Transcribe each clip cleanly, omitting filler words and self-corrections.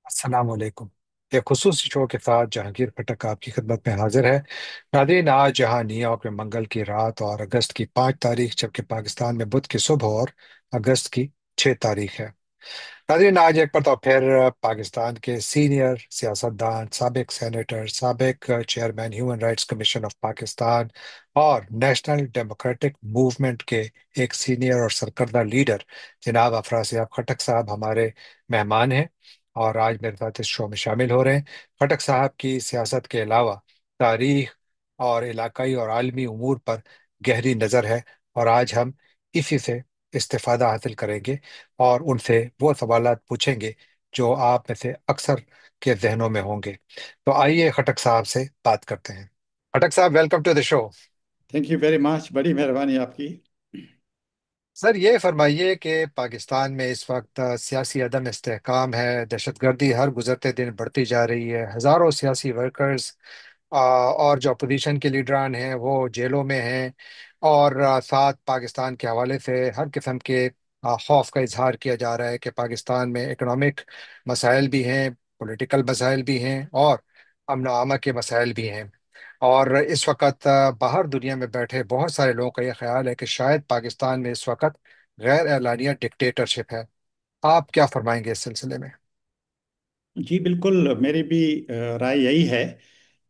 अस्सलाम वालेकुम। एक खुसूसी शो के साथ जहांगीर खटक आपकी खिदमत में हाजिर है। नादरीन, आज यहाँ न्यूयॉर्क में मंगल की रात और अगस्त की 5 तारीख, जबकि पाकिस्तान में बुध की सुबह और अगस्त की 6 तारीख है। नाज़रीन, आज एक बार तो फिर पाकिस्तान के सीनियर सियासतदान, सबक सेनेटर, सबक chairman human rights commission of Pakistan और नेशनल डेमोक्रेटिक मूवमेंट के एक सीनियर और सरकर्दा लीडर जनाब अफराज खटक साहब हमारे मेहमान हैं और आज मेरे साथ इस शो में शामिल हो रहे हैं। खटक साहब की सियासत के अलावा तारीख और इलाकाई और आलमी उमूर पर गहरी नज़र है, और आज हम इसी से इस्तेफादा हासिल करेंगे और उनसे वो सवालात पूछेंगे जो आप में से अक्सर के जहनों में होंगे। तो आइए खटक साहब से बात करते हैं। खटक साहब, welcome to the show. Thank you very much. बड़ी मेहरबानी आपकी। सर, ये फरमाइए कि पाकिस्तान में इस वक्त सियासी अदम इस्तेहकाम है, दहशतगर्दी हर गुजरते दिन बढ़ती जा रही है, हजारों सियासी वर्कर्स और जो अपोजिशन के लीडरान हैं वो जेलों में हैं, और साथ पाकिस्तान के हवाले से हर किस्म के खौफ का इजहार किया जा रहा है कि पाकिस्तान में इकोनॉमिक मसाइल भी हैं, पॉलिटिकल मसाइल भी हैं और अमन و अमा के मसाइल भी हैं। और इस वक्त बाहर दुनिया में बैठे बहुत सारे लोगों का यह ख्याल है कि शायद पाकिस्तान में इस वक्त गैर एलानिया डिक्टेटरशिप है। आप क्या फरमाएंगे इस सिलसिले में? जी बिल्कुल, मेरी भी राय यही है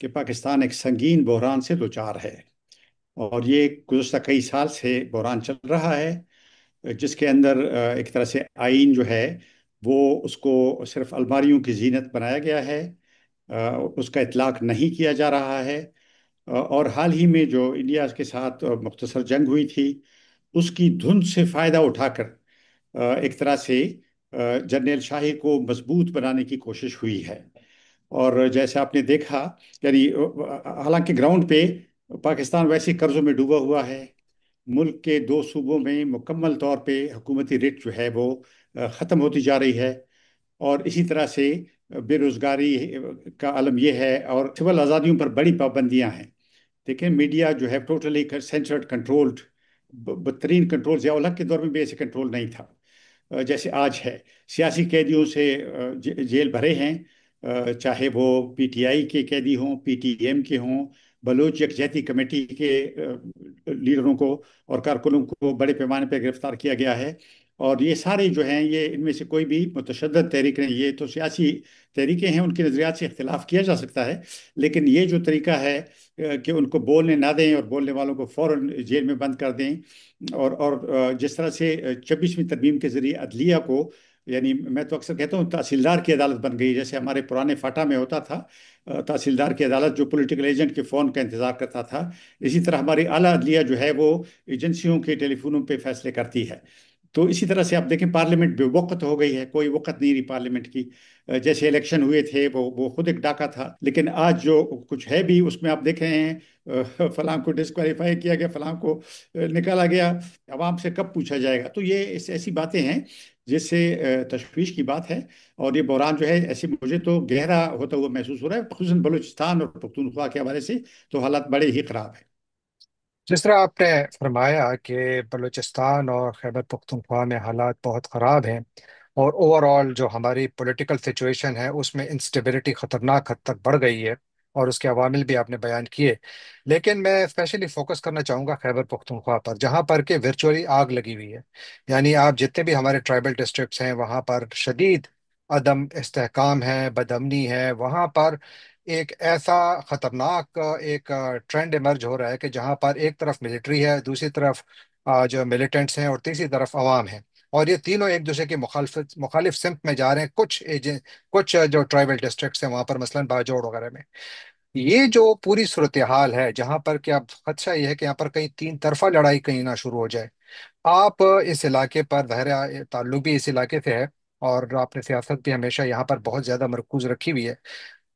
कि पाकिस्तान एक संगीन बहरान से दो चार है। और ये गुज़श्ता कई साल से बहरान चल रहा है, जिसके अंदर एक तरह से आइन जो है वो उसको सिर्फ अलमारियों की जीनत बनाया गया है। उसका इतलाक नहीं किया जा रहा है। और हाल ही में जो इंडिया के साथ मुख्तसर जंग हुई थी, उसकी धुन से फ़ायदा उठाकर एक तरह से जर्नैल शाही को मजबूत बनाने की कोशिश हुई है। और जैसे आपने देखा, यानी हालांकि ग्राउंड पे पाकिस्तान वैसे कर्जों में डूबा हुआ है। मुल्क के दो सूबों में मुकम्मल तौर पे हुकूमती रिट जो है वो ख़त्म होती जा रही है। और इसी तरह से बेरोजगारी का आलम यह है, और सिविल आज़ादियों पर बड़ी पाबंदियां हैं। देखिए, मीडिया जो है टोटली सेंसर्ड, कंट्रोल्ड, बदतरीन कंट्रोल। ज़िया-उल-हक के दौर में भी ऐसे कंट्रोल नहीं था जैसे आज है। सियासी कैदियों से जेल भरे हैं, चाहे वो पीटीआई के कैदी हों, पीटीएम के हों, बलूच यकजहती कमेटी के लीडरों को और कारकुनों को बड़े पैमाने पर गिरफ्तार किया गया है। और ये सारे जो हैं, ये इनमें से कोई भी मुतशद्दद तहरीक नहीं, ये तो सियासी तहरीकें हैं, उनके नज़रियात से इख्तिलाफ किया जा सकता है। लेकिन ये जो तरीका है कि उनको बोलने ना दें और बोलने वालों को फौरन जेल में बंद कर दें, और जिस तरह से 26वीं तरमीम के जरिए अदलिया को, यानी मैं तो अक्सर कहता हूँ तहसीलदार की अदालत बन गई, जैसे हमारे पुराने फाटा में होता था तहसीलदार की अदालत जो पॉलिटिकल एजेंट के फ़ोन का इंतज़ार करता था। इसी तरह हमारी आला अदलिया जो है वो एजेंसियों के टेलीफोनों पे फैसले करती है। तो इसी तरह से आप देखें, पार्लियामेंट बेवक्त हो गई है, कोई वक़्त नहीं रही पार्लियामेंट की। जैसे इलेक्शन हुए थे वो खुद एक डाका था। लेकिन आज जो कुछ है भी उसमें आप देख रहे हैं, फलां को डिस्क्वालीफाई किया गया, फलां को निकाला गया। आवाम से कब पूछा जाएगा? तो ये ऐसी बातें हैं जिससे तशवीश की बात है। और ये बहरान जो है ऐसे मुझे तो गहरा होता हुआ महसूस हो रहा है, खुसूसन बलूचिस्तान और पख्तूनख्वा के हवाले से तो हालात बड़े ही खराब है। जिस तरह आपने फरमाया कि बलूचिस्तान और खैबर पख्तूनख्वा में हालात बहुत ख़राब हैं और ओवरऑल जो हमारी पॉलिटिकल सिचुएशन है उसमें इंस्टेबिलिटी ख़तरनाक हद तक बढ़ गई है, और उसके अवामिल भी आपने बयान किए। लेकिन मैं स्पेशली फोकस करना चाहूँगा खैबर पख्तूनख्वा पर, जहाँ पर कि वर्चुअली आग लगी हुई है। यानी आप जितने भी हमारे ट्राइबल डिस्ट्रिक्ट्स हैं वहाँ पर शदीद अदम इस्तेहकाम है, बदअमनी है। वहाँ पर एक ऐसा खतरनाक एक ट्रेंड इमर्ज हो रहा है कि जहां पर एक तरफ मिलिट्री है, दूसरी तरफ जो मिलिटेंट्स हैं और तीसरी तरफ अवाम है, और ये तीनों एक दूसरे के मुखालिफ सिमत में जा रहे हैं। कुछ जो ट्राइबल डिस्ट्रिक्ट्स हैं वहां पर, मसलन बाजोड़ वगैरह में, ये जो पूरी सूरत हाल है, जहां पर कि अब खदशा ये है कि यहाँ पर कहीं तीन तरफा लड़ाई कहीं ना शुरू हो जाए। आप इस इलाके पर, ज़ाहिर ताल्लुक भी इस इलाके से है और आपने सियासत भी हमेशा यहाँ पर बहुत ज्यादा मरकूज रखी हुई है।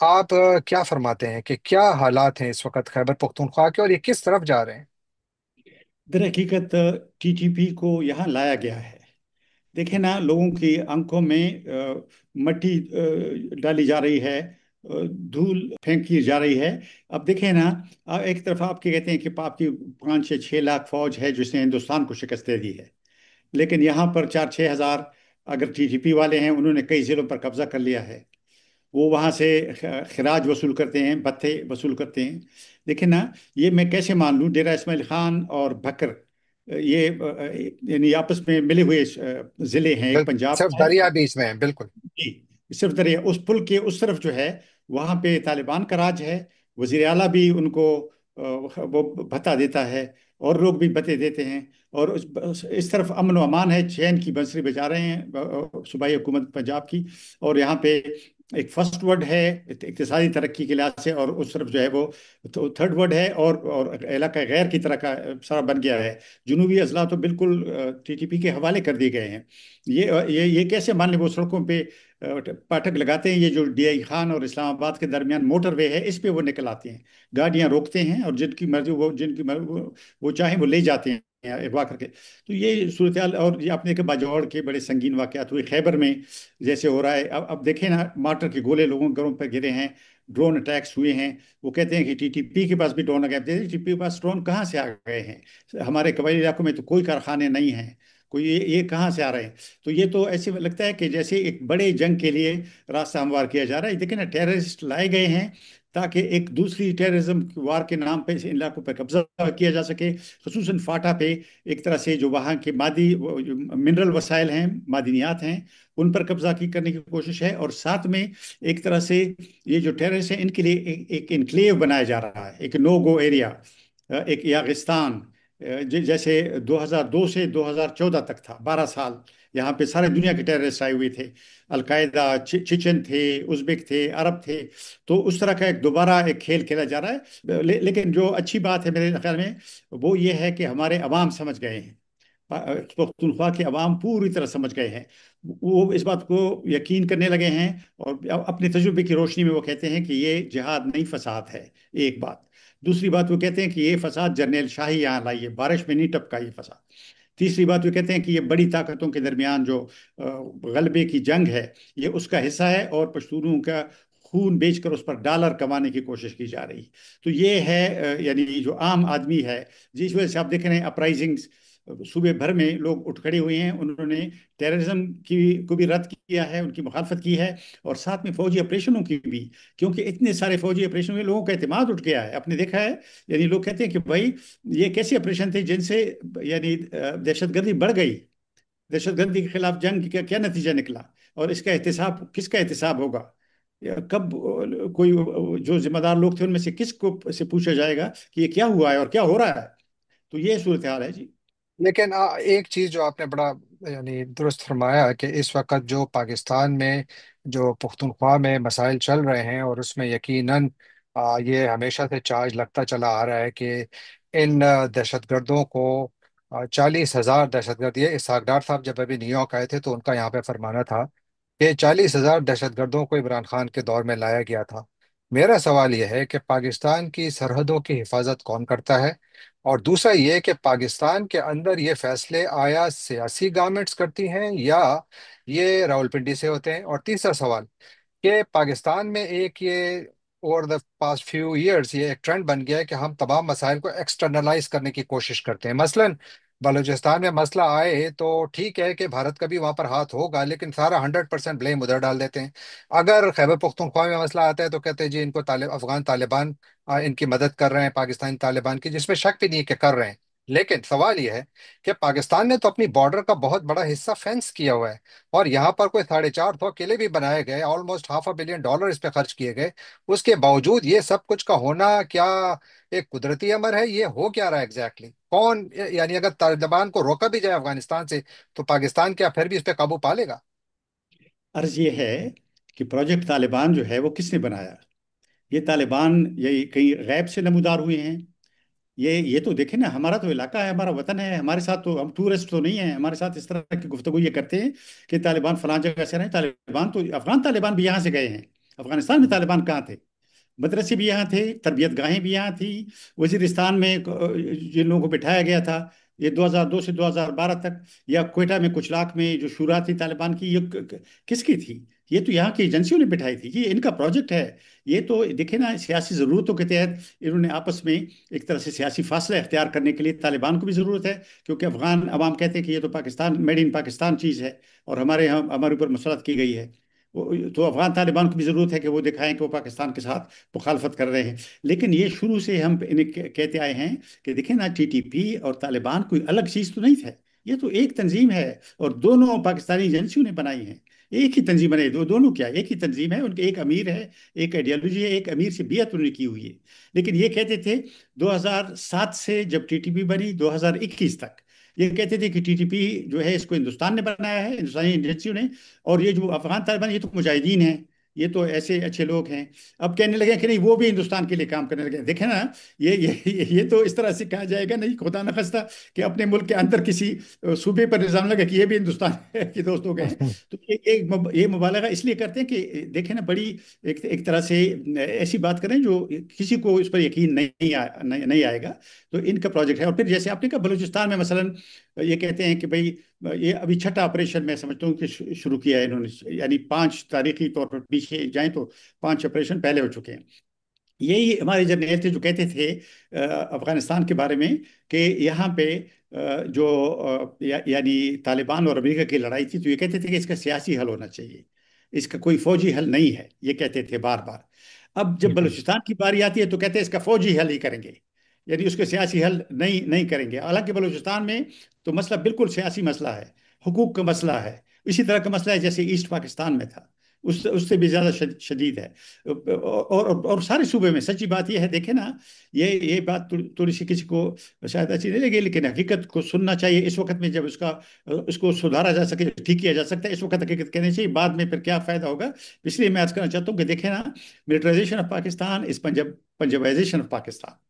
आप क्या फरमाते हैं कि क्या हालात हैं इस वक्त खैबर पख्तूनख्वा के, और ये किस तरफ जा रहे हैं? दर हकीकत टीटीपी को यहाँ लाया गया है। देखे ना, लोगों की आंखों में मट्टी डाली जा रही है, धूल फेंकी जा रही है। अब देखें ना, एक तरफ आपके कहते हैं कि आपकी 5 से 6 लाख फौज है जिसने हिंदुस्तान को शिकस्त दे दी है। लेकिन यहाँ पर 4-6 हज़ार अगर टीटीपी वाले हैं, उन्होंने कई जिलों पर कब्जा कर लिया है। وہ وहाँ سے खराज वसूल करते हैं, भत्ते वसूल करते हैं. देखिए ना, ये मैं कैसे मान लूँ, डेरा इस्माइल खान और बकर, ये यानी आपस में मिले हुए जिले हैं, एक पंजाब सिर्फ का है. दरिया बीच में है, बिल्कुल। जी, सिर्फ दरिया, उस पुल के उस तरफ जो है, वहां पे तालिबान का राज है. वजीर आला भी उनको वो भत्ता देता है, और लोग भी भत्ते देते हैं. और इस तरफ अमन व अमान है, चैन की बंसरी बजा रहे हैं सूबाई हुकूमत पंजाब की. और यहाँ पे एक फर्स्ट वर्ड है इक्तिसादी तरक्की के लिहाज से, और उस तरफ जो है वो तो थर्ड वर्ड है, और इलाका गैर की तरह का सारा बन गया है. जनूबी अजला तो बिल्कुल टीटीपी के हवाले कर दिए गए हैं. ये कैसे मान लें, वो सड़कों पे पाठक लगाते हैं, ये जो डीआई खान और इस्लामाबाद के दरमियान मोटरवे है, इस पे वो निकल आते हैं, गाड़ियां रोकते हैं, और जिनकी मर्जी वो चाहें वो ले जाते हैं अगवा करके. तो ये सूरत हाल. और ये आपने के बाजौड़ के बड़े संगीन वाकयात हुए, खैबर में जैसे हो रहा है. अब देखें ना, मार्टर के गोले लोगों के घरों पर गिरे हैं, ड्रोन अटैक्स हुए हैं. वो कहते हैं कि टीटीपी के पास भी ड्रोन आ गए. टीटीपी के पास ड्रोन कहाँ से आ गए हैं? हमारे कबायली इलाकों में तो कोई कारखाने नहीं हैं, कोई ये कहाँ से आ रहे हैं? तो ये तो ऐसे लगता है कि जैसे एक बड़े जंग के लिए रास्ता हमवार किया जा रहा है. देखिए ना, टेररिस्ट लाए गए हैं ताकि एक दूसरी टेररिज्म वार के नाम पे इन इलाकों पर कब्जा किया जा सके, खसूसन फाटा पे. एक तरह से जो वहाँ के मादी मिनरल वसाइल हैं, मादनियात हैं, उन पर कब्जा की करने की कोशिश है. और साथ में एक तरह से ये जो टेररिस्ट हैं, इनके लिए एक इनक्लेव बनाया जा रहा है, एक नो गो एरिया, एक यागिस्तान. जैसे 2002 से 2014 तक था, 12 साल, यहाँ पे सारे दुनिया के टेररिस्ट आए हुए थे. अलकायदा, चिचन थे, उज़्बेक थे, अरब थे. तो उस तरह का एक दोबारा एक खेल खेला जा रहा है. लेकिन जो अच्छी बात है मेरे ख्याल में, वो ये है कि हमारे अवाम समझ गए हैं, पख्तूनख्वा के अवाम पूरी तरह समझ गए हैं. वो इस बात को यकीन करने लगे हैं, और अपने तजुर्बे की रोशनी में वो कहते हैं कि ये जिहाद नहीं, फसाद है. एक बात. दूसरी बात, वो कहते हैं कि ये फसाद जर्नेल शाही यहाँ लाई है, बारिश में नहीं टपका ये फसाद. तीसरी बात, वो कहते हैं कि ये बड़ी ताकतों के दरमियान जो गलबे की जंग है, ये उसका हिस्सा है, और पश्तूनों का खून बेचकर उस पर डॉलर कमाने की कोशिश की जा रही. तो ये है यानी जो आम आदमी है, जिस वजह से आप देख रहे हैं अपराइजिंग्स, सूबे भर में लोग उठ खड़े हुए हैं. उन्होंने टेररिज्म की को भी रद्द किया है, उनकी मुखालफत की है, और साथ में फौजी ऑपरेशनों की भी. क्योंकि इतने सारे फौजी ऑपरेशन में लोगों का एतमाद उठ गया है, आपने देखा है. यानी लोग कहते हैं कि भाई, ये कैसे ऑपरेशन थे जिनसे यानी दहशतगर्दी बढ़ गई, दहशतगर्दी के खिलाफ जंग का क्या नतीजा निकला, और इसका एहतिसाब किसका एहतिसाब होगा? या कब कोई जो जिम्मेदार लोग थे उनमें से किसको से पूछा जाएगा कि ये क्या हुआ है और क्या हो रहा है? तो ये सूरत हाल है जी. लेकिन एक चीज जो आपने बड़ा यानी दुरुस्त फरमाया कि इस वक्त जो पाकिस्तान में जो पुख्तनख्वा में मसाइल चल रहे हैं, और उसमें यकीनन ये हमेशा से चार्ज लगता चला आ रहा है कि इन दहशतगर्दों को 40,000 दहशतगर्द, ये इसहाक डार साहब जब अभी न्यूयॉर्क आए थे तो उनका यहाँ पे फरमाना था कि 40,000 दहशतगर्दों को इमरान खान के दौर में लाया गया था। मेरा सवाल यह है कि पाकिस्तान की सरहदों की हिफाजत कौन करता है? और दूसरा ये कि पाकिस्तान के अंदर ये फैसले आया सियासी गवर्नमेंट्स करती हैं या ये रावलपिंडी से होते हैं? और तीसरा सवाल कि पाकिस्तान में एक ये over the past few years ये एक ट्रेंड बन गया है कि हम तमाम मसाइल को एक्सटर्नलाइज करने की कोशिश करते हैं। मसलन बलूचिस्तान में मसला आए तो ठीक है कि भारत का भी वहां पर हाथ होगा, लेकिन सारा 100% ब्लेम उधर डाल देते हैं। अगर खैबर पख्तूनख्वा में मसला आता है तो कहते हैं जी इनको अफगान तालिबान इनकी मदद कर रहे हैं, पाकिस्तानी तालिबान की, जिसमें शक भी नहीं है कि कर रहे हैं। लेकिन सवाल यह है कि पाकिस्तान ने तो अपनी बॉर्डर का बहुत बड़ा हिस्सा फेंस किया हुआ है, और यहाँ पर कोई 450 किले भी बनाए गए, ऑलमोस्ट $500 million इस पे खर्च किए गए। उसके बावजूद ये सब कुछ का होना क्या एक कुदरती अमर है? ये हो क्या रहा है एग्जैक्टली कौन यानी अगर तालिबान को रोका भी जाए अफगानिस्तान से तो पाकिस्तान क्या फिर भी इस पे काबू पा लेगा? अर्ज ये है कि प्रोजेक्ट तालिबान जो है वो किसने बनाया? ये तालिबान ये कहीं गैब से नमूदार हुए हैं? ये तो देखें ना, हमारा तो इलाका है, हमारा वतन है, हमारे साथ तो हम टूरिस्ट तो नहीं है. हमारे साथ इस तरह की गुफ्तगू ये करते हैं कि तालिबान फलां जगह से रहे. तालिबान तो अफगान तालिबान भी यहाँ से गए हैं. अफगानिस्तान में तालिबान कहाँ थे? मदरसे भी यहाँ थे, तरबियत गाहें भी यहाँ थी. वजीरिस्तान में जिन लोगों को बिठाया गया था, ये 2002 से 2012 तक, या क्वेटा में कुछ लाख में जो शूरा थी तालिबान की, ये किसकी थी? ये तो यहाँ की एजेंसियों ने बिठाई थी, ये इनका प्रोजेक्ट है. ये तो देखे ना, सियासी ज़रूरतों के तहत इन्होंने आपस में एक तरह से सियासी फासला इख्तियार करने के लिए तालिबान को भी ज़रूरत है, क्योंकि अफगान अवाम कहते हैं कि ये तो पाकिस्तान, मेड इन पाकिस्तान चीज़ है, और हमारे यहाँ हमारे ऊपर मसलत की गई है. تو افغان طالبان کو بھی ضرورت ہے کہ وہ دکھائیں کہ وہ پاکستان کے ساتھ مخالفت کر رہے ہیں. لیکن یہ شروع سے ہم انہیں کہتے آئے ہیں کہ دیکھیں نا، ٹی ٹی پی اور طالبان کوئی الگ چیز تو نہیں ہے. یہ تو ایک تنظیم ہے، اور دونوں پاکستانی ایجنسیوں نے بنائی ہے. ایک ہی تنظیم بنائی، دونوں کیا ایک ہی تنظیم ہے. ان کے ایک امیر ہے، ایک آئیڈیالوجی ہے، ایک امیر سے بیعت انہوں نے کی ہوئی ہے. لیکن یہ کہتے تھے 2007 سے جب ٹی ٹی پی بنی 2021 تک، یہ کہتے تھے کہ ٹی ٹی پی جو ہے اس کو ہندوستان نے بنایا ہے، ہندوستانی ایجنسیوں نے، اور یہ جو افغان طالبان یہ تو مجاہدین ہیں، یہ تو ایسے اچھے لوگ ہیں. اب کہنے لگے کہ نہیں، وہ بھی ہندوستان کے لیے کام کرنے لگے. دیکھیں نا، یہ تو اس طرح سے کہا جائے گا نہیں، خدا نخواستہ، کہ اپنے ملک کے اندر کسی صوبے پر الزام لگا کہ یہ بھی ہندوستان کے دوست ہو گئے ہیں. تو یہ مبالغہ اس لیے کرتے ہیں کہ دیکھیں نا، بڑی ایک طرح سے ایسی بات کریں جو کسی کو اس پر یقین نہیں آئے گا. تو ان کا پروجیکٹ ہے. اور پھر جیسے آپ نے کہا بلوچستان میں مثلا یہ کہتے ہیں کہ بھئی یہ ابھی چھٹا آپریشن میں سمجھتا ہوں کہ شروع کیا ہے انہوں نے، یعنی 5 تاریخی طور پر پیچھے جائیں تو 5 آپریشن پہلے ہو چکے ہیں. یہی ہمارے جرنیل تھے جو کہتے تھے افغانستان کے بارے میں کہ یہاں پہ جو یعنی طالبان اور امریکہ کی لڑائی تھی، تو یہ کہتے تھے کہ اس کا سیاسی حل ہونا چاہیے، اس کا کوئی فوجی حل نہیں ہے. یہ کہتے تھے بار بار. اب جب بالکل. بلوچستان کی باری آتی ہے تو کہتے ہیں اس کا فوجی حل ہی کریں گے، یعنی اس کا سیاسی حل نہیں کریں گے. حالانکہ بلوچستان میں تو مسئلہ بالکل سیاسی مسئلہ ہے، حقوق کا مسئلہ ہے، اسی طرح کا مسئلہ ہے جیسے ایسٹ پاکستان میں تھا، اس سے بھی زیادہ شدید ہے. اور سارے صوبے میں سچی بات یہ ہے. دیکھیں نا، یہ بات تھوڑی سی کسی کو شاید اچھی نہیں لگے، لیکن حقیقت کو سننا چاہیے اس وقت میں جب اس کو سدھارا جا سکے، ٹھیک کیا جا سکتا ہے. اس وقت حقیقت کہنی چاہیے، بعد میں پھر کیا فائدہ ہوگا. اس لیے میں عرض کرنا چاہتا ہوں کہ دیکھیں نا، militarization of Pakistan is Punjabization of Pakistan.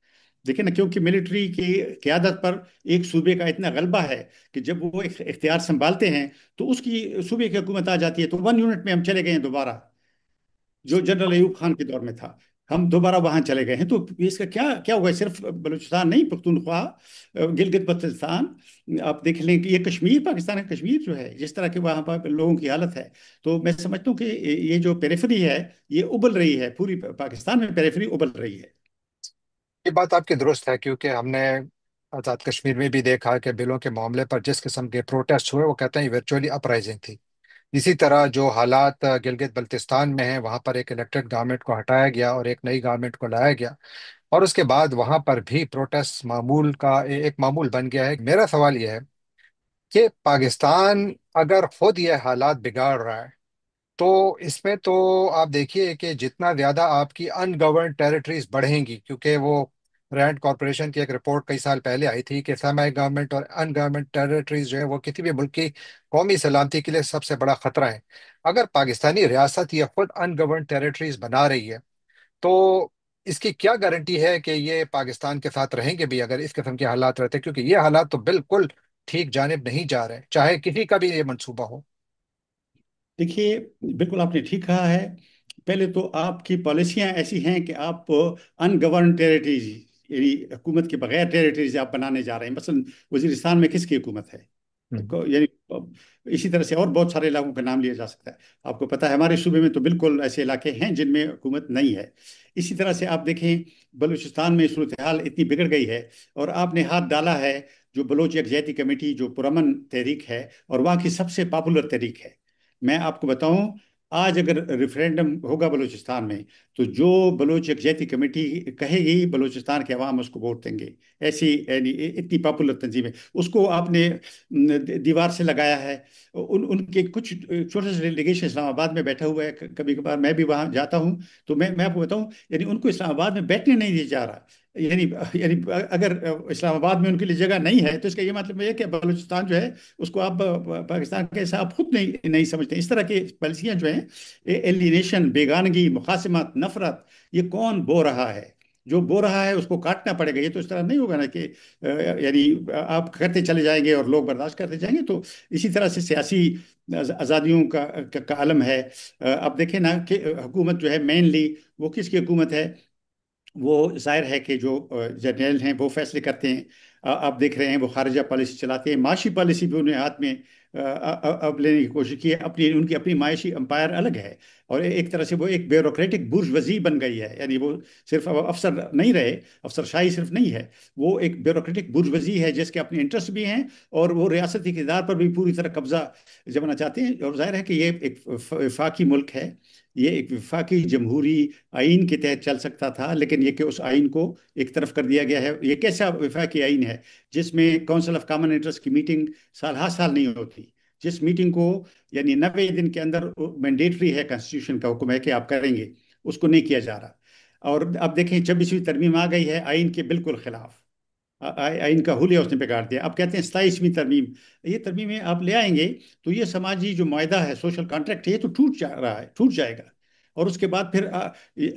دیکھیں نا، کیونکہ ملٹری کی قیادت پر ایک صوبے کا اتنا غلبہ ہے کہ جب وہ اختیار سنبھالتے ہیں تو اس کی صوبے کی حکومت آ جاتی ہے. تو 1 یونٹ میں ہم چلے گئے ہیں دوبارہ، جو جنرل ایوب خان کے دور میں تھا. ہم دوبارہ وہاں چلے گئے ہیں. تو اس کا کیا کیا ہوا ہے؟ صرف بلوچستان نہیں، پختونخوا، گلگت بلتستان، آپ دیکھ لیں کہ یہ کشمیر، پاکستان کا کشمیر جو ہے، جس طرح کے وہاں پر لوگوں کی حالت ہے. تو میں سمجھتا ہوں کہ یہ جو پیریفری ہے یہ ابل رہی ہے، پوری پاکستان میں پیریفری ابل رہی ہے. یہ بات آپ کی درست ہے، کیونکہ ہم نے آزاد کشمیر میں بھی دیکھا کہ بلوں کے معاملے پر جس قسم کے پروٹیسٹ ہوئے، وہ کہتے ہیں ورچولی اپرائزنگ تھی. اسی طرح جو حالات گلگت بلتستان میں ہیں، وہاں پر ایک الیکٹڈ گورنمنٹ کو ہٹایا گیا اور ایک نئی گورنمنٹ کو لایا گیا، اور اس کے بعد وہاں پر بھی پروٹیسٹ معمول کا ایک معمول بن گیا ہے. میرا سوال یہ ہے کہ پاکستان اگر خود یہ حالات بگاڑ رہا ہے، تو اس میں تو آپ دیکھیے کہ جتنا زیادہ آپ کی ان گورنڈ ٹیریٹریز بڑھیں گی، کیونکہ وہ رینڈ کارپوریشن کی ایک رپورٹ کئی سال پہلے آئی تھی کہ سیمی گورنمنٹ اور ان گورنمنٹ ٹیریٹریز جو ہے وہ کسی بھی ملک کی قومی سلامتی کے لیے سب سے بڑا خطرہ ہے. اگر پاکستانی ریاست یہ خود ان گورنڈ ٹیریٹریز بنا رہی ہے، تو اس کی کیا گارنٹی ہے کہ یہ پاکستان کے ساتھ رہیں گے بھی اگر اس قسم کے حالات رہتے ہیں؟ کیونکہ یہ حالات تو بالکل ٹھیک جانب نہیں جا رہے، چاہے کسی کا بھی یہ منصوبہ ہو. دیکھیے، بالکل آپ نے ٹھیک کہا ہے. پہلے تو آپ کی پالیسیاں ایسی ہیں کہ آپ ان گورن ٹیریٹریز، یعنی حکومت کے بغیر ٹیریٹریز آپ بنانے جا رہے ہیں. مثلا وزیرستان میں کس کی حکومت ہے؟ ہوں. یعنی اسی طرح سے اور بہت سارے علاقوں کا نام لیا جا سکتا ہے. آپ کو پتہ ہے ہمارے صوبے میں تو بالکل ایسے علاقے ہیں جن میں حکومت نہیں ہے. اسی طرح سے آپ دیکھیں بلوچستان میں صورتحال اتنی بگڑ گئی ہے، اور آپ نے ہاتھ ڈالا ہے جو بلوچ یکجہتی کمیٹی، جو پرامن تحریک ہے اور وہاں کی سب سے پاپولر تحریک ہے. میں آپ کو بتاؤں، آج اگر ریفرینڈم ہوگا بلوچستان میں، تو جو بلوچ یکجہتی کمیٹی کہے گی بلوچستان کے عوام اس کو ووٹ دیں گے. ایسی یعنی اتنی پاپولر تنظیم ہے. اس کو آپ نے دیوار سے لگایا ہے. ان کے کچھ چھوٹے سے ڈیلیگیشن اسلام آباد میں بیٹھا ہوا ہے. کبھی کبھار میں بھی وہاں جاتا ہوں. تو میں آپ کو بتاؤں، یعنی ان کو اسلام آباد میں بیٹھنے نہیں دیا جا رہا. یعنی اگر اسلام آباد میں ان کے لیے جگہ نہیں ہے تو اس کا یہ مطلب ہے کہ بلوچستان جو ہے اس کو آپ پاکستان کے حصہ آپ خود نہیں سمجھتے. اس طرح کی پالیسیاں جو ہیں، ایلینیشن، بیگانگی، مقاسمت، نفرت، یہ کون بو رہا ہے؟ جو بو رہا ہے اس کو کاٹنا پڑے گا. یہ تو اس طرح نہیں ہوگا نا کہ یعنی آپ کرتے چلے جائیں گے اور لوگ برداشت کرتے جائیں گے. تو اسی طرح سے سیاسی آزادیوں کا عالم ہے. اب دیکھیں نا کہ حکومت جو ہے مینلی وہ کس کی حکومت ہے؟ وہ ظاہر ہے کہ جو جرنیل ہیں وہ فیصلے کرتے ہیں. आप देख रहे हैं वो खारजा पॉलिसी चलाते हैं, माशी पॉलिसी भी उन्हें हाथ में अब लेने की कोशिश की है। अपनी उनकी अपनी माशी अंपायर अलग है, और एक तरह से वो एक ब्यूरोक्रेटिक बुर्जवाजी बन गई है। यानी वो सिर्फ अब अफसर नहीं रहे, अफसरशाही सिर्फ नहीं है, वो एक ब्यूरोक्रेटिक बुर्जवाजी है जिसके अपने इंटरेस्ट भी हैं, और वो रियासती इक़्तिदार पर भी पूरी तरह कब्जा जमाना चाहते हैं। और जाहिर है कि ये एक वफाकी मुल्क है, ये एक वफाकी जमहूरी आइन के तहत चल सकता था, लेकिन ये कि उस आइन को एक तरफ कर दिया गया है। ये कैसा वफाकी आइन है जिसमें काउंसिल ऑफ कॉमन इंटरेस्ट की मीटिंग साल हर साल नहीं होती, जिस मीटिंग को यानी 90 दिन के अंदर मैंडेटरी है, कॉन्स्टिट्यूशन का हुक्म है कि आप करेंगे, उसको नहीं किया जा रहा। और अब देखें 26वीं तरमीम आ गई है आइन के बिल्कुल खिलाफ, आइन का हुलिया उसने बिगाड़ दिया। अब कहते हैं 27वीं तरमीम, ये तरमीमें आप ले आएंगे तो ये समाजी जो मुआहदा है, सोशल कॉन्ट्रैक्ट है, ये तो टूट जा रहा है, टूट जाएगा। और उसके बाद फिर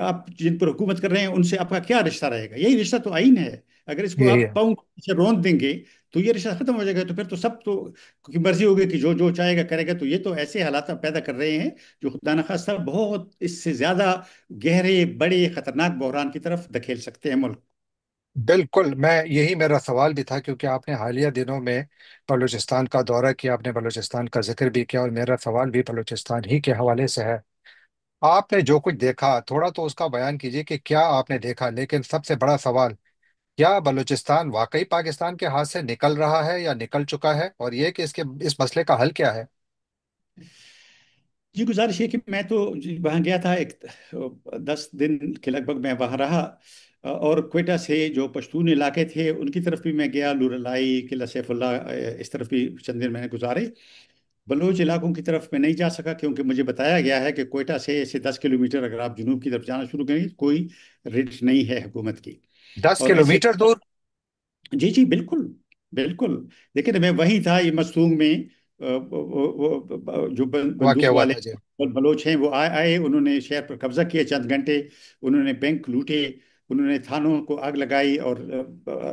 आप जिन पर हुकूमत कर रहे हैं उनसे आपका क्या रिश्ता रहेगा? यही रिश्ता तो आइन है। अगर इसको यही आप है। पाँव से रौंद देंगे तो ये रिश्ता खत्म हो जाएगा। तो फिर तो सब तो की मर्जी होगी कि जो जो चाहेगा करेगा। तो ये तो ऐसे हालात आप पैदा कर रहे हैं जो खुदा न खास्ता बहुत इससे ज्यादा गहरे, बड़े, खतरनाक बहरान की तरफ धकेल सकते हैं मुल्क। बिल्कुल, मैं यही मेरा सवाल भी था, क्योंकि आपने हालिया दिनों में बलूचिस्तान का दौरा किया, आपने बलूचिस्तान का जिक्र भी किया, और मेरा सवाल भी बलूचिस्तान ही के हवाले से है। आपने जो कुछ देखा थोड़ा तो उसका बयान कीजिए कि क्या आपने देखा, लेकिन सबसे बड़ा सवाल, क्या बलूचिस्तान वाकई पाकिस्तान के हाथ से निकल रहा है या निकल चुका है, और ये कि इसके इस मसले का हल क्या है? जी, गुजारिश है कि मैं तो वहाँ गया था, एक 10 दिन के लगभग मैं वहाँ रहा। और क्वेटा से जो पश्तून इलाके थे उनकी तरफ भी मैं गया, लुरलाई, किला सैफुल्ला, इस तरफ भी चंद दिन मैंने गुजारे। बलूच इलाकों की तरफ मैं नहीं जा सका क्योंकि मुझे बताया गया है कि क्वेटा से 10 किलोमीटर अगर आप जुनूब की तरफ जाना शुरू करेंगे तो कोई रिट नहीं है हुकूमत की। दस और ऐसे, किलोमीटर दूर? जी जी बिल्कुल, बिल्कुल। लेकिन मैं वहीं था ये मस्तूंग में, जो वाकया बंदूक हुआ वाले था जी। बलोच हैं वो आए, उन्होंने शहर पर कब्जा किया चंद घंटे। उन्होंने बैंक लूटे, उन्होंने थानों को आग लगाई, और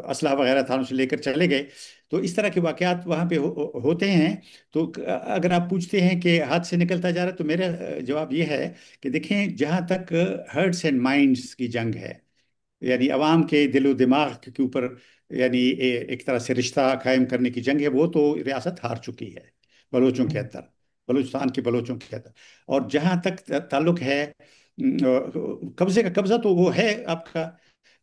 असलहा वगैरह थानों से लेकर चले गए। तो इस तरह के वाकयात वहाँ पे होते हैं। तो अगर आप पूछते हैं कि हाथ से निकलता जा रहा है, तो मेरा जवाब ये है कि देखें, जहाँ तक हार्ट्स एंड माइंड्स की जंग है, यानी अवाम के दिलो दिमाग के ऊपर, यानी एक तरह से रिश्ता कायम करने की जंग है, वो तो रियासत हार चुकी है बलोचों के अंदर, बलूचिस्तान के बलोचों के अंदर। और जहाँ तक ताल्लुक है कब्जे का, कब्जा तो वो है आपका।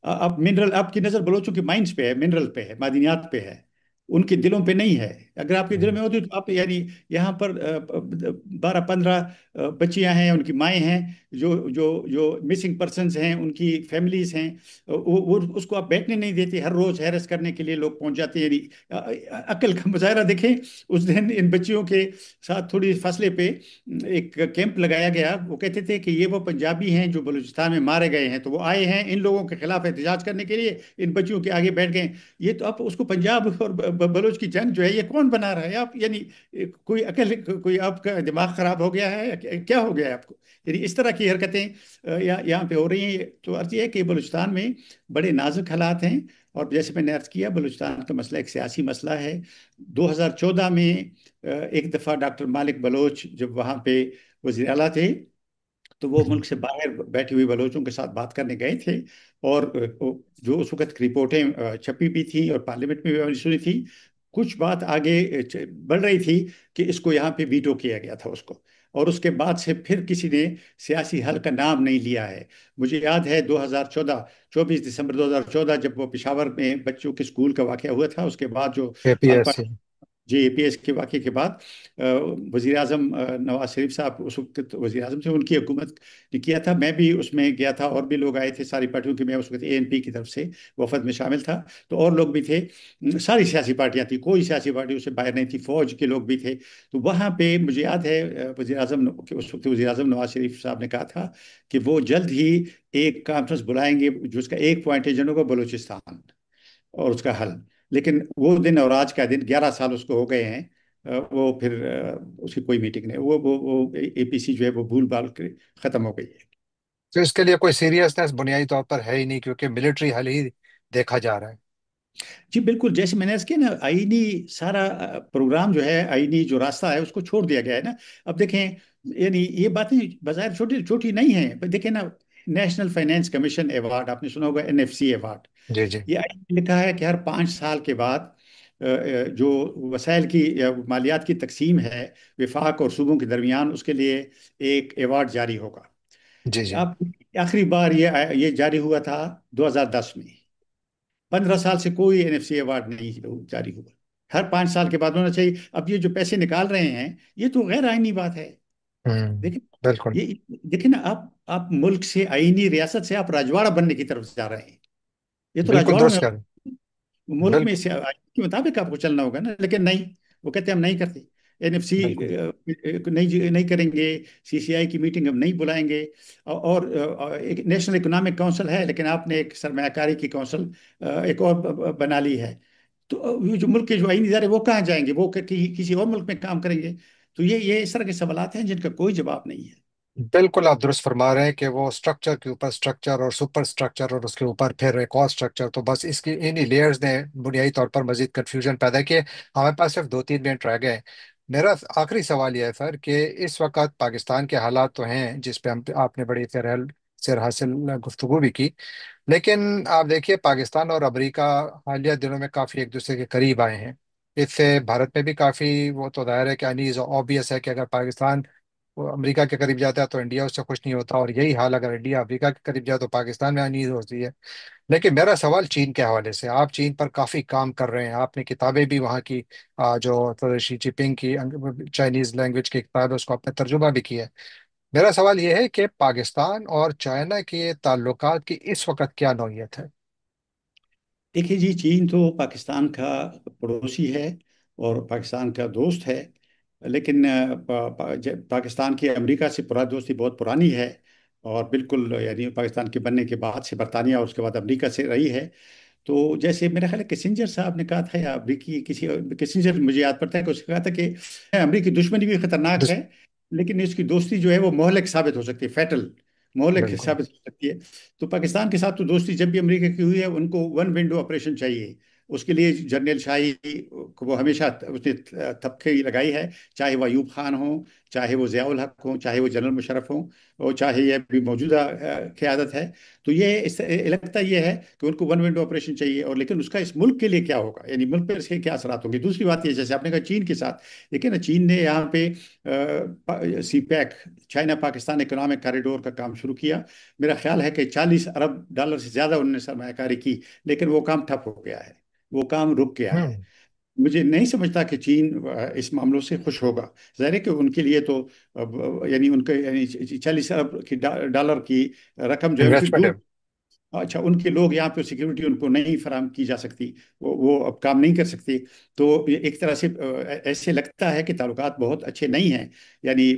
आप मिनरल, आपकी नज़र बलोचों के माइंड्स पे है, मिनरल पे है, मादनियात पे है, उनके दिलों पे नहीं है। अगर आपके दिलों में होती तो आप, यानी यहाँ पर 12-15 बच्चियां हैं, उनकी माएँ हैं, जो जो जो मिसिंग पर्सन्स हैं, उनकी फैमिलीज हैं, वो उसको आप बैठने नहीं देते, हर रोज हैरेस करने के लिए लोग पहुंच जाते हैं। यानी अक्ल का मुजाहरा देखें। उस दिन इन बच्चियों के साथ थोड़ी फासले पे एक कैंप लगाया गया। वो कहते थे कि ये वो पंजाबी हैं जो बलूचिस्तान में मारे गए हैं, तो वो आए हैं इन लोगों के खिलाफ एहतजाज करने के लिए, इन बच्चियों के आगे बैठ गए। ये तो आप उसको पंजाब और बलूच की जंग जो है, ये कौन बना रहा है? आप यानी कोई अकल, कोई आपका दिमाग खराब हो गया है या क्या हो गया है आपको? यानी इस तरह की हरकतें यहाँ पे हो रही हैं। तो अर्ज ये है कि बलूचिस्तान में बड़े नाजुक हालात हैं। और जैसे मैंने अर्ज किया, बलूचिस्तान का मसला एक सियासी मसला है। 2014 में एक दफ़ा डॉक्टर मालिक बलोच जब वहाँ पे वज़ीर आला थे, तो वो मुल्क से बाहर बैठी हुई बलोचों के साथ बात करने गए थे। और जो उस वक्त रिपोर्टें छपी भी थी और पार्लियामेंट में भी मैंने सुनी थी, कुछ बात आगे बढ़ रही थी कि इसको यहाँ पे वीटो किया गया था उसको। और उसके बाद से फिर किसी ने सियासी हल का नाम नहीं लिया है। मुझे याद है 2014, 24 दिसंबर 2014, जब वो पेशावर में बच्चों के स्कूल का वाक़या हुआ था, उसके बाद जो एपीएस। जेएपीएस के वाक़े के बाद वज़ीर आज़म नवाज शरीफ साहब उस वक्त वज़ीर आज़म थे, उनकी हुकूमत ने किया था। मैं भी उसमें गया था, और भी लोग आए थे सारी पार्टियों के। मैं उस वक्त एएनपी की तरफ से वफद में शामिल था, तो और लोग भी थे। सारी सियासी पार्टियां थी, कोई सियासी पार्टी उससे बाहर नहीं थी, फौज के लोग भी थे। तो वहाँ पे मुझे याद है वज़ीर आज़म के, उस वक्त वज़ीर आज़म नवाज शरीफ साहब ने कहा था कि वो जल्द ही एक कॉन्फ्रेंस बुलाएंगे जिसका एक पॉइंट एजेंडा होगा बलूचिस्तान और उसका हल। लेकिन वो दिन और आज का दिन, 11 साल उसको हो गए हैं, वो फिर उसकी कोई मीटिंग नहीं, वो एपीसी जो है वो भूल भाल के खत्म हो गई है। तो इसके लिए कोई सीरियसनेस बुनियादी तौर पर है ही नहीं, क्योंकि मिलिट्री हल ही देखा जा रहा है। जी बिल्कुल, जैसे मैंने इसके ना आईनी सारा प्रोग्राम जो है, आईनी जो रास्ता है उसको छोड़ दिया गया है ना। अब देखें, यानी ये बातें बाजार छोटी छोटी नहीं है, पर देखें ना, नेशनल फाइनेंस कमीशन अवार्ड, आपने सुना होगा, एनएफसी अवार्ड। जी जी। ये आइन में लिखा है कि हर 5 साल के बाद जो वसाइल की या मालियात की तकसीम है विफाक और सूबों के दरमियान, उसके लिए एक अवार्ड जारी होगा। जी जी। अब आखिरी बार ये जारी हुआ था 2010 में। 15 साल से कोई एनएफसी अवार्ड नहीं जारी हुआ। हर 5 साल के बाद होना चाहिए। अब ये जो पैसे निकाल रहे हैं, ये तो गैर आईनी बात है। देखिए, बिल्कुल। ये देखिए ना, आप मुल्क से, आईनी रियासत से आप रजवाड़ा बनने की तरफ जा रहे हैं। ये तो बिल्कुल रजवाड़ों में, दुरुस्त कर। मुल्क में बिल्कुल से आईन के मुताबिक आपको चलना होगा ना, लेकिन नहीं। वो कहते हैं हम नहीं करते, एनएफसी बिल्कुल। नहीं नहीं करेंगे, सीसीआई की मीटिंग हम नहीं बुलाएंगे। एक नेशनल इकोनॉमिक काउंसिल है, लेकिन आपने एक सरमायाकारी की काउंसिल एक और बना ली है। तो ये जो मुल्क के जो आईनी इदारे, वो कहाँ जाएंगे? वो किसी और मुल्क में काम करेंगे? तो ये इस तरह के सवालात हैं जिनका कोई जवाब नहीं है। बिल्कुल आप दुरुस्त फरमा रहे हैं कि वो स्ट्रक्चर के ऊपर स्ट्रक्चर और सुपर स्ट्रक्चर और उसके ऊपर फिर एक और स्ट्रक्चर, तो बस इसकी इन्हीं लेयर्स ने बुनियादी तौर पर मजीद कंफ्यूजन पैदा किए। हमारे पास सिर्फ 2-3 मिनट रह गए। मेरा आखिरी सवाल यह है सर कि इस वक्त पाकिस्तान के हालात तो हैं जिस पे हम आपने बड़ी सिर हासिल गुफ्तगू भी की, लेकिन आप देखिए पाकिस्तान और अमेरिका हालिया दिनों में काफ़ी एक दूसरे के करीब आए हैं। इससे भारत में भी काफ़ी वो तो दायर है कि अनीज ऑब्वियस है कि अगर पाकिस्तान वो अमेरिका के करीब जाता है तो इंडिया उससे खुश नहीं होता, और यही हाल अगर इंडिया अमेरिका के करीब जाए तो पाकिस्तान में अनीज होती है। लेकिन मेरा सवाल चीन के हवाले से, आप चीन पर काफ़ी काम कर रहे हैं, आपने किताबें भी वहाँ की जो तो शी चिपिंग की चाइनीज लैंग्वेज की किताब है उसको आपने तर्जुमा भी किया है। मेरा सवाल यह है कि पाकिस्तान और चाइना के ताल्लुकात की इस वक्त क्या नौयत है। देखिए जी, चीन तो पाकिस्तान का पड़ोसी है और पाकिस्तान का दोस्त है। लेकिन पाकिस्तान की अमेरिका से दोस्ती बहुत पुरानी है। और बिल्कुल, यानी पाकिस्तान के बनने के बाद से बरतानिया और उसके बाद अमेरिका से रही है। तो जैसे मेरा ख्याल है किसिंजर साहब ने कहा था, या अमरीकी किसी, किसिंजर मुझे याद पड़ता है कि उसने कहा था कि अमरीकी दुश्मनी भी खतरनाक है, दुस- लेकिन इसकी दोस्ती जो है वो मोहलिक साबित हो सकती है, फैटल मोहलिक बिल्कुल। साबित हो सकती है। तो पाकिस्तान के साथ तो दोस्ती जब भी अमरीका की हुई है, उनको वन विंडो ऑपरेशन चाहिए। उसके लिए जर्नल शाही को वो हमेशा उसने तबके लगाई है, चाहे वो अयूब खान हो, चाहे वो जियाउल हक हो, चाहे वो जनरल मुशर्रफ हो, और चाहे ये भी मौजूदा क़यादत है। तो लगता ये है कि उनको वन विंडो ऑपरेशन चाहिए। और लेकिन उसका इस मुल्क के लिए क्या होगा, यानी मुल्क पर इसके क्या असरात होंगे? दूसरी बात ये, जैसे आपने कहा चीन के साथ, देखिए ना, चीन ने यहाँ पे CPEC, China Pakistan economic corridor का काम शुरू किया। मेरा ख्याल है कि $40 अरब से ज़्यादा उन्होंने सरमायाकारी की, लेकिन वो काम ठप हो गया है, वो काम रुक गया है। हम्म। मुझे नहीं समझता कि चीन इस मामलों से खुश होगा। जाहिर है कि उनके लिए तो यानी उनके, यानी 40 अरब की डॉलर की रकम जो है उनकी इन्वेस्टमेंट है। दूर। अच्छा, उनके लोग यहाँ पे सिक्योरिटी उनको नहीं फराहम की जा सकती, वो अब काम नहीं कर सकते। तो ये एक तरह से ऐसे लगता है कि ताल्लुकात बहुत अच्छे नहीं हैं। यानी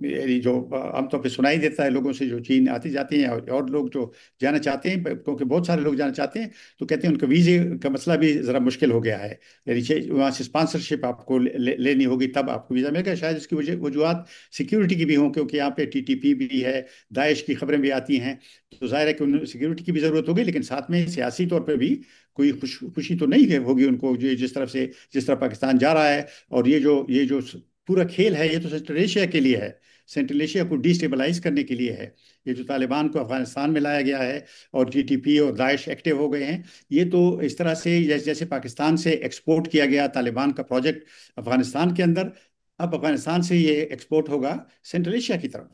यानी जो आमतौर पे सुनाई देता है लोगों से जो चीन आती जाती हैं, और लोग जो जाना चाहते हैं, क्योंकि बहुत सारे लोग जाना चाहते हैं, तो कहते हैं उनका वीज़े का मसला भी ज़रा मुश्किल हो गया है। यानी वहाँ से स्पॉन्सरशिप आपको लेनी होगी, तब आपको वीज़ा मिलेगा। शायद इसकी वजूहत सिक्योरिटी की भी हों, क्योंकि यहाँ पे टीटीपी भी है, दाइश की खबरें भी आती हैं। तो जाहिर है कि उन्हें सिक्योरिटी की भी जरूरत होगी, लेकिन साथ में सियासी तौर पे भी कोई खुशी तो नहीं होगी उनको, जो जिस तरह पाकिस्तान जा रहा है। और ये जो पूरा खेल है, ये तो सेंट्रल एशिया के लिए है, सेंट्रल एशिया को डिस्टेबलाइज करने के लिए है। ये जो तालिबान को अफगानिस्तान में लाया गया है और टीटीपी और दाइश एक्टिव हो गए हैं, ये तो इस तरह से, जैसे जैसे पाकिस्तान से एक्सपोर्ट किया गया तालिबान का प्रोजेक्ट अफगानिस्तान के अंदर, अब अफगानिस्तान से ये एक्सपोर्ट होगा सेंट्रल एशिया की तरफ।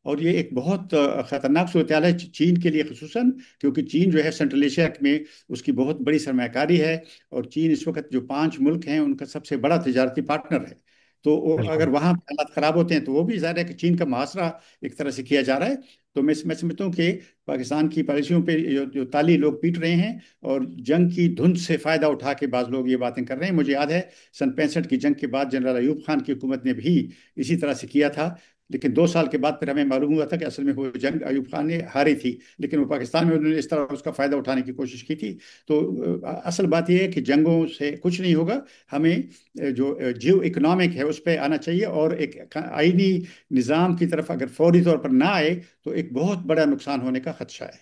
और ये एक बहुत खतरनाक सूरत हाल है चीन के लिए खसूसन, क्योंकि चीन जो है सेंट्रल एशिया में उसकी बहुत बड़ी सरमाकारी है। और चीन इस वक्त जो 5 मुल्क हैं उनका सबसे बड़ा तिजारती पार्टनर है। तो अगर बिल्कुल। वहाँ हालात खराब होते हैं, तो वो भी ज़ाहिर है कि चीन का मुहासरा एक तरह से किया जा रहा है। तो मैं समझता हूँ कि पाकिस्तान की पॉलिसियों पे जो ताली लोग पीट रहे हैं, और जंग की धुंध से फ़ायदा उठा के बाज़ लोग ये बातें कर रहे हैं। मुझे याद है सन 65 की जंग के बाद जनरल अयूब खान की हुकूमत ने भी इसी तरह से किया था। लेकिन 2 साल के बाद फिर हमें मालूम हुआ था कि असल में वो जंग अयूब खान ने हारी थी, लेकिन वो पाकिस्तान में उन्होंने इस तरह उसका फ़ायदा उठाने की कोशिश की थी। तो असल बात यह है कि जंगों से कुछ नहीं होगा। हमें जो जियो इकोनॉमिक है उस पर आना चाहिए, और एक आईनी निज़ाम की तरफ अगर फौरी तौर पर ना आए, तो एक बहुत बड़ा नुकसान होने का खदशा है।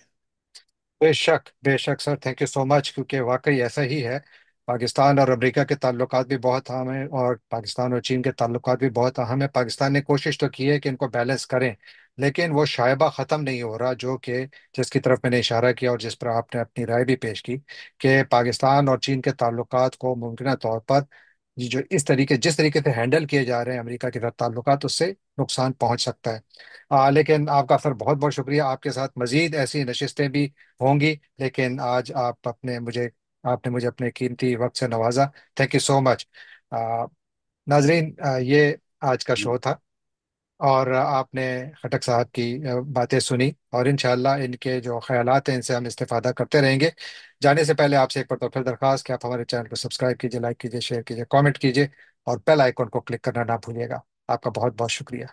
बेशक बेशक sir, thank you so much, क्योंकि वाकई ऐसा ही है। पाकिस्तान और अमेरिका के ताल्लुकात भी बहुत अहम हैं और पाकिस्तान और चीन के ताल्लुकात भी बहुत अहम है। पाकिस्तान ने कोशिश तो की है कि इनको बैलेंस करें, لیکن وہ شائبہ ختم نہیں ہو رہا، جو کہ جس کی طرف میں نے اشارہ کیا اور جس پر آپ نے اپنی رائے بھی پیش کی، کہ پاکستان اور چین کے تعلقات کو ممکنہ طور پر یہ جو جس طریقے سے ہینڈل کیے جا رہے ہیں امریکہ کے ساتھ تعلقات، اس سے نقصان پہنچ سکتا ہے۔ لیکن آپ کا سر بہت بہت شکریہ، آپ کے ساتھ مزید ایسی نشستیں بھی ہوں گی، لیکن آج آپ نے مجھے اپنے قیمتی وقت سے نوازا۔ تھینک یو سو مچ۔ ناظرین، یہ آج کا شو تھا، اور آپ نے خٹک صاحب کی باتیں سنی، اور انشاءاللہ ان کے جو خیالات ہیں ان سے ہم استفادہ کرتے رہیں گے۔ جانے سے پہلے آپ سے ایک بار تو پھر درخواست کہ آپ ہمارے چینل کو سبسکرائب کیجیے، لائک کیجیے، شیئر کیجیے، کامنٹ کیجیے، اور بیل آئیکن کو کلک کرنا نہ بھولیے گا۔ آپ کا بہت بہت شکریہ۔